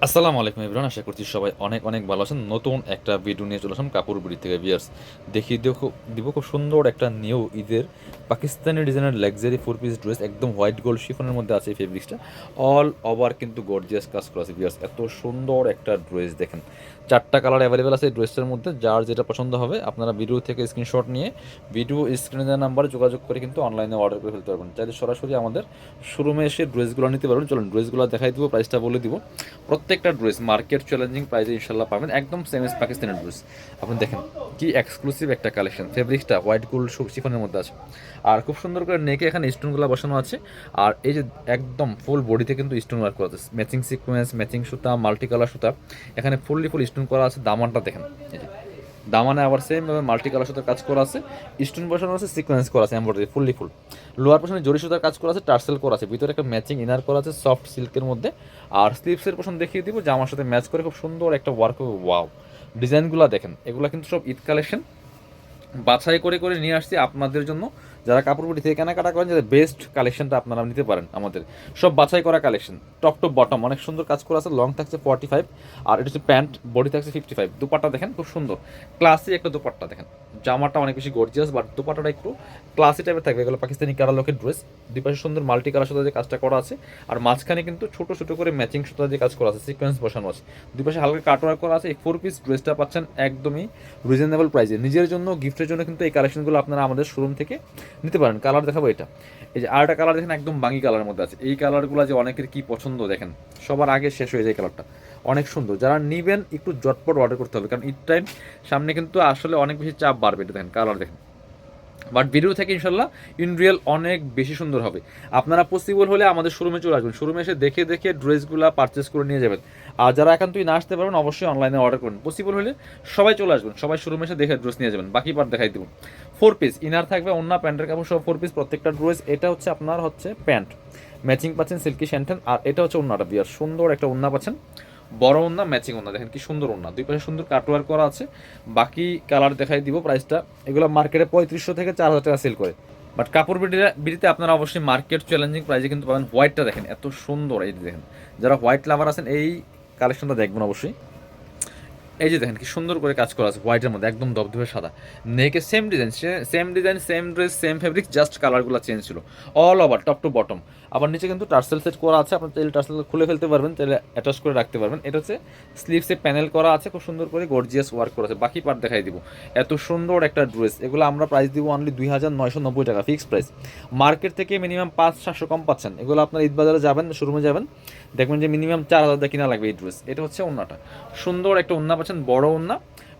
আসসালামু আলাইকুম এভরিওয়ান, আশা করছি সবাই অনেক অনেক ভালো আছেন। নতুন একটা ভিডিও নিয়ে চলে আসলাম কাপড় বিড়ি থেকে ভিউয়ার্স। দেখিয়ে দিব খুব সুন্দর একটা নিউ ঈদের পাকিস্তানি ডিজাইনের লাক্সারি 4 পিস ড্রেস, একদম হোয়াইট গোল্ড শিফনের মধ্যে আছে এই ফেব্রিক্সটা। অল ওভার কিন্তু গর্জিয়াস কাজ করা আছে ভিউয়ার্স। এত সুন্দর একটা ড্রেস দেখেন, 4টা কালার অ্যাভেলেবেল আছে এই ড্রেসটার মধ্যে। যার যেটা পছন্দ হবে আপনারা ভিডিও থেকে স্ক্রিনশট নিয়ে ভিডিও স্ক্রিনে দেওয়া নাম্বারে যোগাযোগ করে কিন্তু অনলাইনে অর্ডার করে ফেলতে পারবেন। চাইলে সরাসরি আমাদের শোরুমে এসে ড্রেসগুলো নিতে পারবেন। চলুন ড্রেসগুলো দেখাই দিব, প্রাইসটা বলে দিব। প্রত্যেকটা ড্রেস মার্কেট চ্যালেঞ্জিং প্রাইসে ইনশাল্লাহ পাবেন, একদম সেম এস পাকিস্তানি ড্রেস। আপনি দেখেন কি এক্সক্লুসিভ একটা কালেকশন, ফেব্রিক্সটা হোয়াইট গোল্ড শিফনের মধ্যে আছে। আর খুব সুন্দর করে নেকে এখানে স্টোনগুলো বসানো আছে। আর এই যে একদম ফুল বডিতে কিন্তু স্টোন ওয়ার্ক করা আছে, ম্যাচিং সিকোয়েন্স, ম্যাচিং সুতা, মাল্টি কালার সুতা। এখানে ফুল স্টোন করা আছে। দামানটা দেখেন, এই যে দামানে আবার সেম মাল্টি কালার সুতার কাজ করা আছে, স্টোন বসানো আছে, সিকোয়েন্স করা আছে, এমব্রয়ডারি ফুল। লোয়ার পোর্শনে জরি সুতার কাজ করা আছে, টার্সেল করা আছে, ভিতরে একটা ম্যাচিং ইনার করা আছে সফট সিল্কের মধ্যে। আর স্লিভসের পোর্শন দেখিয়ে দিব, জামার সাথে ম্যাচ করে খুব সুন্দর একটা ওয়ার্ক হবে। ওয়াও, ডিজাইনগুলো দেখেন, এগুলো কিন্তু সব ঈদ কালেকশন বাছাই করে করে নিয়ে আসছি আপনাদের জন্য। যারা কাপড় থেকে কেনাকাটা করেন, যাদের বেস্ট কালেকশনটা আপনারা নিতে পারেন। আমাদের সব বাছাই করা কালেকশন, টপ টু বটম অনেক সুন্দর কাজ করা আছে। লং থাকছে 45, আর এটা হচ্ছে প্যান্ট, বডি থাকছে 55। দুপাট্টা দেখেন খুব সুন্দর ক্লাসি একটা দুপাট্টা দেখেন। জামাটা অনেক বেশি গর্জিয়াস, বাট দুপাট্টাটা একটু ক্লাসি টাইপের থাকবে। এগুলো পাকিস্তানি কারালোকের ড্রেস। দুই পাশে সুন্দর মাল্টি কালার সুতা দিয়ে কাজটা করা আছে। আর মাঝখানে কিন্তু ছোট ছোট করে ম্যাচিং সুতা দিয়ে কাজ করা আছে, সিকোয়েন্স বসানো আছে। দুই পাশে হালকা কাটওয়ার্ক করা আছে। এই 4 পিস ড্রেসটা পাচ্ছেন একদমই রিজনেবল প্রাইসে। নিজের জন্য গিফটের জন্য কিন্তু এই কালেকশনগুলো আপনারা আমাদের শোরুম থেকে নিতে পারেন। কালার দেখাবো এটা, এই যে আরেকটা কালার দেখেন, একদম বাঙ্গি কালারের মধ্যে আছে। এই কালারগুলো যে অনেকের কি পছন্দ দেখেন, সবার আগে শেষ হয়ে যায় কালারটা। অনেক সুন্দর, যারা নিবেন একটু জটপট অর্ডার করতে হবে, কারণ ঈদ টাইম সামনে কিন্তু আসলে অনেক বেশি চাপ বাড়বে। এটা দেখেন কালার দেখেন, বাট ভিডিও থেকে ইনশাল্লাহ ইন রিয়েল অনেক বেশি সুন্দর হবে। আপনারা পসিবল হলে আমাদের শোরুমে চলে আসবেন, শোরুমে এসে দেখে দেখে ড্রেসগুলো পারচেস করে নিয়ে যাবেন। আর যারা একান্তই না আসতে পারবেন, অবশ্যই অনলাইনে অর্ডার করুন। পসিবল হলে সবাই চলে আসবেন, সবাই শোরুমে এসে দেখে ড্রেস নিয়ে যাবেন। বাকি পার্ট দেখাই দেবো। 4 পিস ইনার থাকবে, অন্য প্যান্টের কাপড় সব 4 পিস প্রত্যেকটা ড্রেস। এটা হচ্ছে আপনার হচ্ছে প্যান্ট, ম্যাচিং পাচ্ছেন সিল্কি শ্যান্টেন। আর এটা হচ্ছে ওন্নাটা, বিয়ার সুন্দর একটা ওন্না পাচ্ছেন, বড় ওন্না, ম্যাচিং ওন্না। দেখেন কি সুন্দর ওন্না, দুই পাশে সুন্দর কাটওয়ার করা আছে। বাকি কালার দেখাই দিব। প্রাইসটা এগুলো মার্কেটে 3500 থেকে 4000 টাকা সেল করে, বাট কাপড় বিড়িতে আপনারা অবশ্যই মার্কেট চ্যালেঞ্জিং প্রাইসে কিন্তু পাবেন। হোয়াইটটা দেখেন এত সুন্দর, এই দেখেন যারা হোয়াইট লাভার আছেন এই কালেকশনটা দেখবেন অবশ্যই। এই যে দেখেন কি সুন্দর করে কাজ করা আছে হোয়াইটের মধ্যে, একদম ধবধবে সাদা। নেকে same design, same dress, same fabric, just কালারগুলো চেঞ্জ ছিল। All over top to bottom. আবার নিচে কিন্তু টার্সেল সেট করা আছে, আপনার চাইলে টার্সেল খুলে ফেলতে পারবেন, চাইলে অ্যাটাচ করে রাখতে পারবেন। এটা হচ্ছে স্লিভসে প্যানেল করা আছে, খুব সুন্দর করে গর্জিয়াস ওয়ার্ক করা আছে। বাকি পার্ট দেখাই দিব। এত সুন্দর একটা ড্রেস, এগুলো আমরা প্রাইস দিব অনলি 2990 টাকা ফিক্সড প্রাইস। মার্কেট থেকে মিনিমাম 500-700 কম পাচ্ছেন। এগুলো আপনার ঈদ বাজারে যাবেন, শোরুমে যাবেন, দেখবেন যে মিনিমাম 4000 টাকা কিনা লাগবে এই ড্রেস। এটা হচ্ছে ওন্নাটা, সুন্দর একটা ওন্না পাচ্ছেন, বড় ওন্না,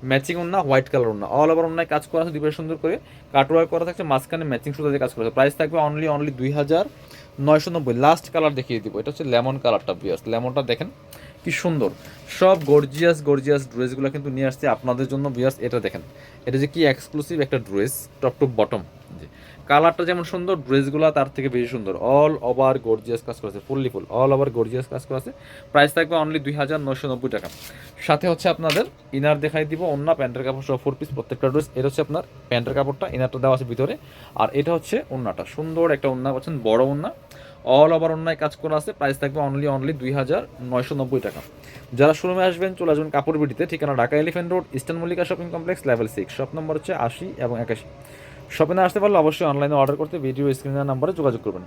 ম্যাচিং ওন্না, হোয়াইট কালার ওন্না। অল ওভার ওন্নায় কাজ করা আছে, দুই পাশে সুন্দর করে কাটওয়ার্ক করা থাকছে, মাঝখানে ম্যাচিং সুতা দিয়ে কাজ করা আছে। প্রাইস থাকবে অনলি 2990। লাস্ট কালার দেখিয়ে দিব, এটা হচ্ছে লেমন কালারটা। বিয়ার্স লেমনটা দেখেন কি সুন্দর, সব গর্জিয়াস ড্রেসগুলো কিন্তু নিয়ে আসছে আপনাদের জন্য বিয়ার্স। এটা দেখেন, এটা যে কি এক্সক্লুসিভ একটা ড্রেস, টপ টু বটম। জি, কালারটা যেমন সুন্দর, ড্রেসগুলো তার থেকে বেশি সুন্দর। অল ওভার গর্জিয়াস কাজ করেছে, ফুল অল ওভার গর্জিয়াস কাজ করেছে। প্রাইস থাকবে অনলি 2990 টাকা। সাথে হচ্ছে আপনাদের ইনার দেখাই দিব, অন্য প্যান্টের কাপড় সহ 4 পিস প্রত্যেকটা ড্রেস। এটা হচ্ছে আপনার প্যান্টের কাপড়টা, ইনারটা দেওয়া আছে ভিতরে। আর এটা হচ্ছে ওন্নাটা, সুন্দর একটা ওন্না পাচ্ছেন, বড় ওন্না, অল ওভার অন্যায় কাজ করা আছে। প্রাইস থাকবে অনলি 2990 টাকা। যারা শোরুমে আসবেন চলে আসবেন কাপড় বিটিতে, ঠিকানা Dhaka elephant road, eastern Mallika shopping complex, level 6, shop number হচ্ছে 80 এবং 81। শপে না আসতে পারলে অবশ্যই অনলাইনে অর্ডার করতে ভিডিও স্ক্রিনের নাম্বারে যোগাযোগ করবেন।